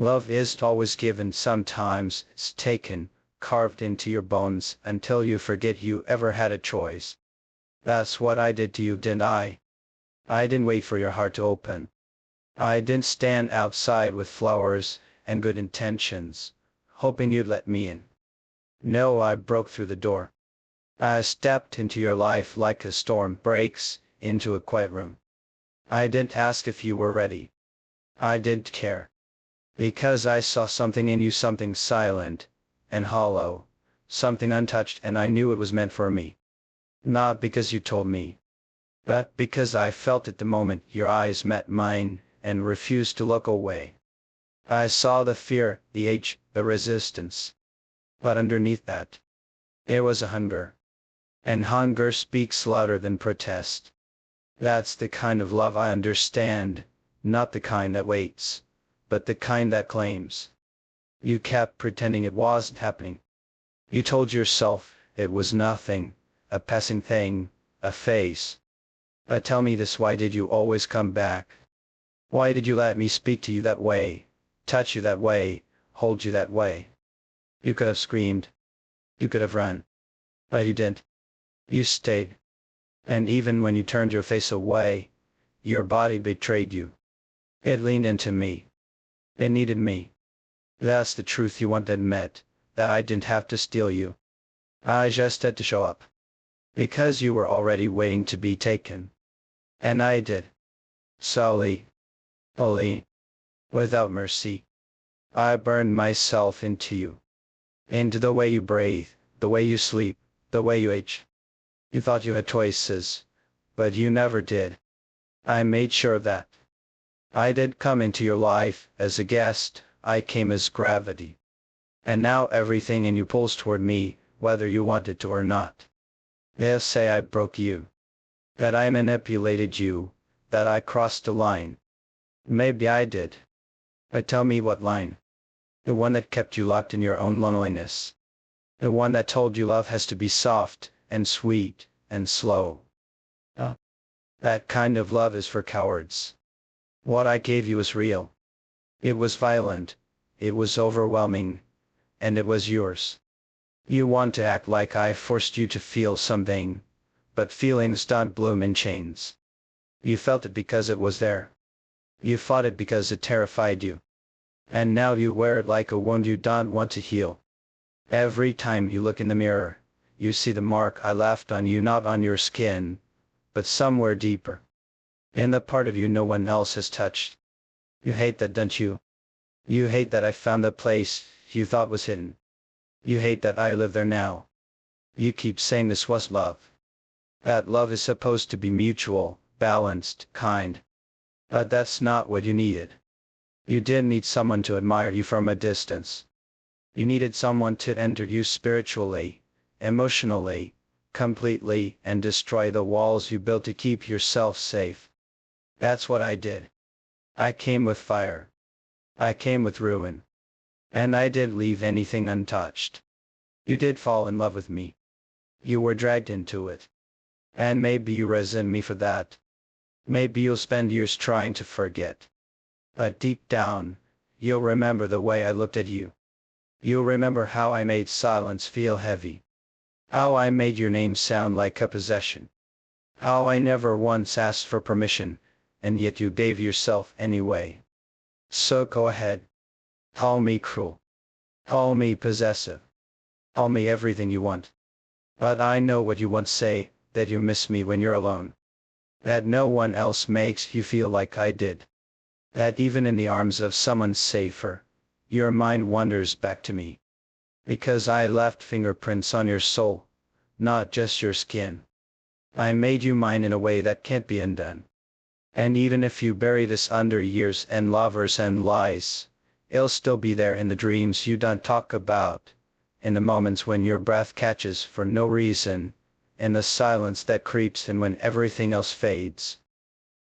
Love isn't always given, sometimes it's taken, carved into your bones until you forget you ever had a choice. That's what I did to you, didn't I? I didn't wait for your heart to open. I didn't stand outside with flowers and good intentions, hoping you'd let me in. No, I broke through the door. I stepped into your life like a storm breaks into a quiet room. I didn't ask if you were ready. I didn't care. Because I saw something in you, something silent and hollow, something untouched, and I knew it was meant for me. Not because you told me, but because I felt it the moment your eyes met mine and refused to look away. I saw the fear, the age, the resistance. But underneath that, there was a hunger. And hunger speaks louder than protest. That's the kind of love I understand, not the kind that waits, but the kind that claims. You kept pretending it wasn't happening. You told yourself it was nothing, a passing thing, a phase. But tell me this, why did you always come back? Why did you let me speak to you that way, touch you that way, hold you that way? You could have screamed. You could have run. But you didn't. You stayed. And even when you turned your face away, your body betrayed you. It leaned into me. It needed me. That's the truth you wanted met, that I didn't have to steal you. I just had to show up. Because you were already waiting to be taken. And I did. Slowly. Fully. Without mercy. I burned myself into you. Into the way you breathe, the way you sleep, the way you age. You thought you had choices, but you never did. I made sure of that. I didn't come into your life as a guest, I came as gravity. And now everything in you pulls toward me, whether you want it to or not. They'll say I broke you. That I manipulated you, that I crossed a line. Maybe I did. But tell me what line? The one that kept you locked in your own loneliness. The one that told you love has to be soft, and sweet, and slow. That kind of love is for cowards. What I gave you was real. It was violent, it was overwhelming, and it was yours. You want to act like I forced you to feel something, but feelings don't bloom in chains. You felt it because it was there. You fought it because it terrified you. And now you wear it like a wound you don't want to heal. Every time you look in the mirror, you see the mark I left on you, not on your skin, but somewhere deeper. In the part of you no one else has touched. You hate that, don't you? You hate that I found the place you thought was hidden. You hate that I live there now. You keep saying this was love. That love is supposed to be mutual, balanced, kind. But that's not what you needed. You didn't need someone to admire you from a distance. You needed someone to enter you spiritually, emotionally, completely, and destroy the walls you built to keep yourself safe. That's what I did. I came with fire. I came with ruin. And I didn't leave anything untouched. You did fall in love with me. You were dragged into it. And maybe you resent me for that. Maybe you'll spend years trying to forget. But deep down, you'll remember the way I looked at you. You'll remember how I made silence feel heavy. How I made your name sound like a possession. How I never once asked for permission, and yet you gave yourself anyway. So go ahead. Call me cruel. Call me possessive. Call me everything you want. But I know what you once say, that you miss me when you're alone. That no one else makes you feel like I did. That even in the arms of someone safer, your mind wanders back to me. Because I left fingerprints on your soul, not just your skin. I made you mine in a way that can't be undone. And even if you bury this under years and lovers and lies, it'll still be there in the dreams you don't talk about, in the moments when your breath catches for no reason, in the silence that creeps in when everything else fades.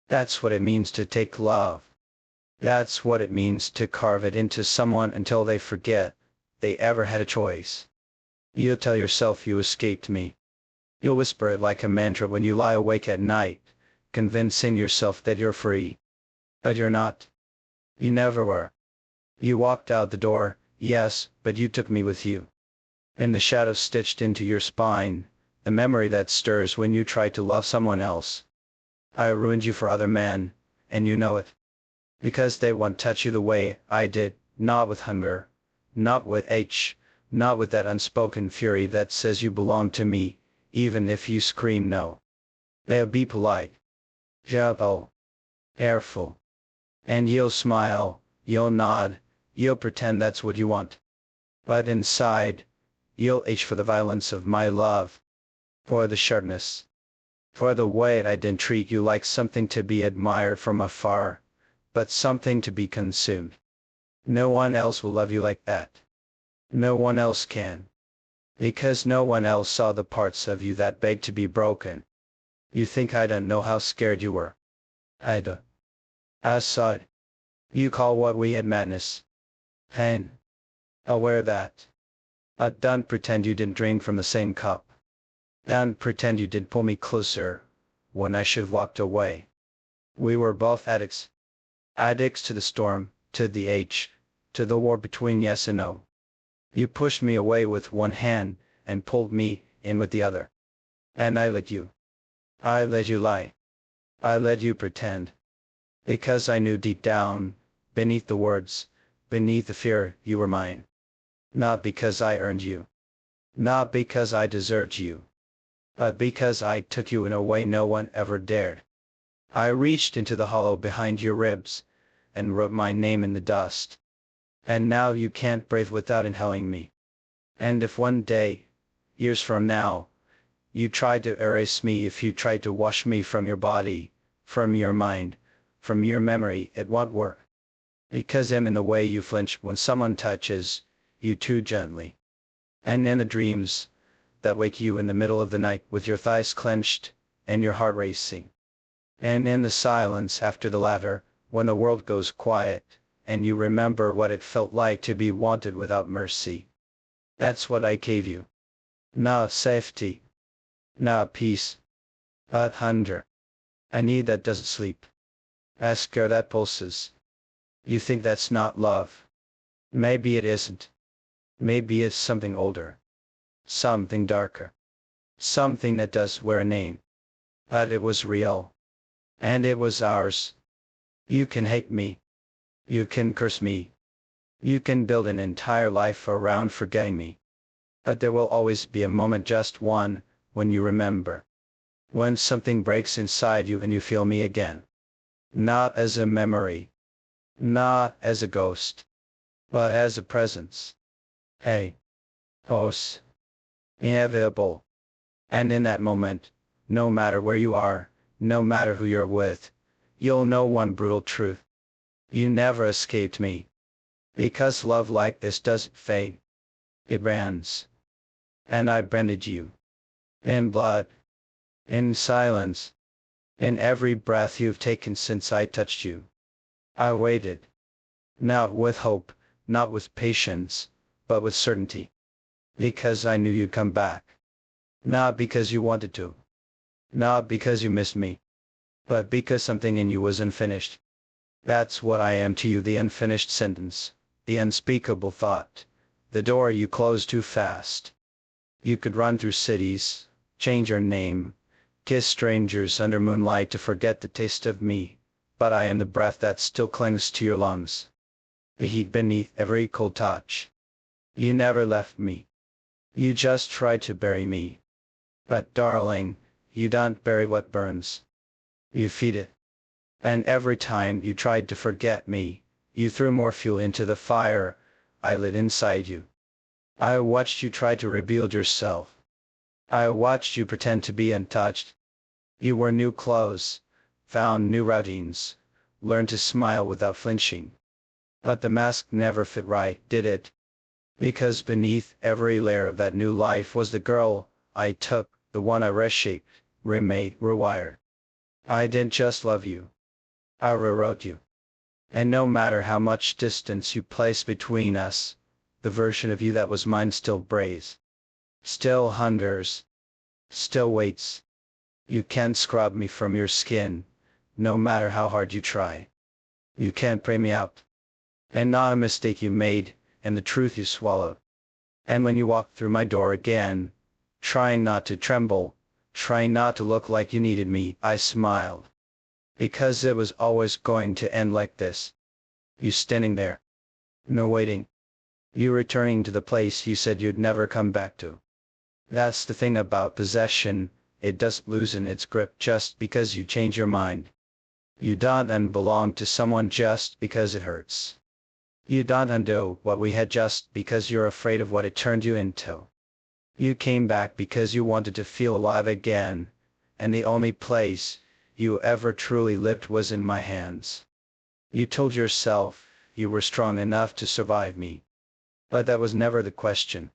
That's what it means to take love. That's what it means to carve it into someone until they forget they ever had a choice. You'll tell yourself you escaped me. You'll whisper it like a mantra when you lie awake at night, convincing yourself that you're free. But you're not. You never were. You walked out the door, yes, but you took me with you. In the shadow stitched into your spine, the memory that stirs when you try to love someone else. I ruined you for other men, and you know it. Because they won't touch you the way I did, not with hunger, not with not with that unspoken fury that says you belong to me, even if you scream no. They'll be polite. Gentle. Careful. And you'll smile, you'll nod, you'll pretend that's what you want. But inside, you'll ache for the violence of my love. For the sharpness. For the way I didn't treat you like something to be admired from afar, but something to be consumed. No one else will love you like that. No one else can. Because no one else saw the parts of you that begged to be broken. You think I don't know how scared you were. I do. I saw it. You call what we had madness. Pain. I'll wear that. Don't pretend you didn't drink from the same cup. Don't pretend you didn't pull me closer when I should have walked away. We were both addicts. Addicts to the storm, to the to the war between yes and no. You pushed me away with one hand and pulled me in with the other. And I let you. I let you lie. I let you pretend. Because I knew deep down, beneath the words, beneath the fear, you were mine. Not because I earned you. Not because I deserved you. But because I took you in a way no one ever dared. I reached into the hollow behind your ribs, and wrote my name in the dust. And now you can't breathe without inhaling me. And if one day, years from now, you tried to erase me, if you tried to wash me from your body, from your mind, from your memory, it won't work. Because I'm in the way you flinch when someone touches you too gently. And in the dreams that wake you in the middle of the night with your thighs clenched and your heart racing. And in the silence after the laughter, when the world goes quiet, and you remember what it felt like to be wanted without mercy. That's what I gave you. Not safety. Not peace. But hunger. A need that doesn't sleep. A scare that pulses. You think that's not love. Maybe it isn't. Maybe it's something older. Something darker. Something that does wear a name. But it was real. And it was ours. You can hate me. You can curse me. You can build an entire life around forgetting me. But there will always be a moment, just one, when you remember. When something breaks inside you and you feel me again. Not as a memory. Not as a ghost. But as a presence. Hey. Os. Inevitable. And in that moment, no matter where you are, no matter who you're with, you'll know one brutal truth. You never escaped me. Because love like this doesn't fade. It runs. And I branded you. In blood. In silence. In every breath you've taken since I touched you. I waited. Not with hope, not with patience, but with certainty. Because I knew you'd come back. Not because you wanted to. Not because you missed me. But because something in you was unfinished. That's what I am to you, the unfinished sentence, the unspeakable thought, the door you closed too fast. You could run through cities, change your name, kiss strangers under moonlight to forget the taste of me, but I am the breath that still clings to your lungs. The heat beneath every cold touch. You never left me. You just tried to bury me. But darling, you don't bury what burns. You feed it. And every time you tried to forget me, you threw more fuel into the fire I lit inside you. I watched you try to rebuild yourself. I watched you pretend to be untouched. You wore new clothes, found new routines, learned to smile without flinching. But the mask never fit right, did it? Because beneath every layer of that new life was the girl I took, the one I reshaped, remade, rewired. I didn't just love you. I rewrote you. And no matter how much distance you place between us, the version of you that was mine still breathes. Still hungers. Still waits. You can't scrub me from your skin, no matter how hard you try. You can't pray me out. And not a mistake you made, and the truth you swallowed. And when you walked through my door again, trying not to tremble, trying not to look like you needed me, I smiled. Because it was always going to end like this. You standing there. No waiting. You returning to the place you said you'd never come back to. That's the thing about possession, it doesn't loosen its grip just because you change your mind. You don't then belong to someone just because it hurts. You don't undo what we had just because you're afraid of what it turned you into. You came back because you wanted to feel alive again, and the only place you ever truly lived was in my hands. You told yourself you were strong enough to survive me. But that was never the question.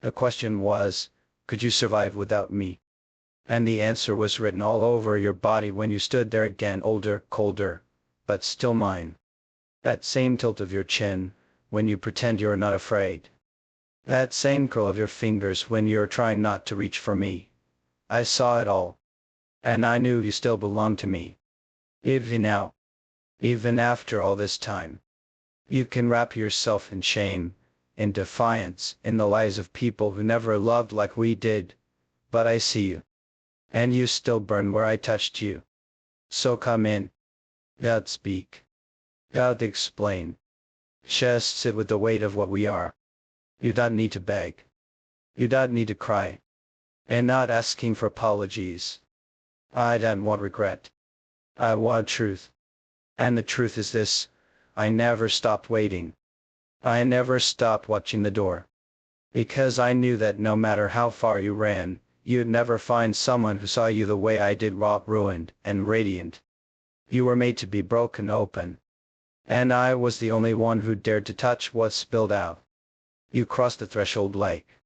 The question was, could you survive without me? And the answer was written all over your body when you stood there again, older, colder, but still mine. That same tilt of your chin, when you pretend you're not afraid. That same curl of your fingers when you're trying not to reach for me. I saw it all. And I knew you still belonged to me. Even now. Even after all this time. You can wrap yourself in shame, in defiance, in the lies of people who never loved like we did. But I see you. And you still burn where I touched you. So come in. God speak. God explain. Just sit with the weight of what we are. You don't need to beg. You don't need to cry. And not asking for apologies. I don't want regret. I want truth. And the truth is this, I never stopped waiting. I never stopped watching the door. Because I knew that no matter how far you ran, you'd never find someone who saw you the way I did, raw, ruined, and radiant. You were made to be broken open. And I was the only one who dared to touch what spilled out. You crossed the threshold like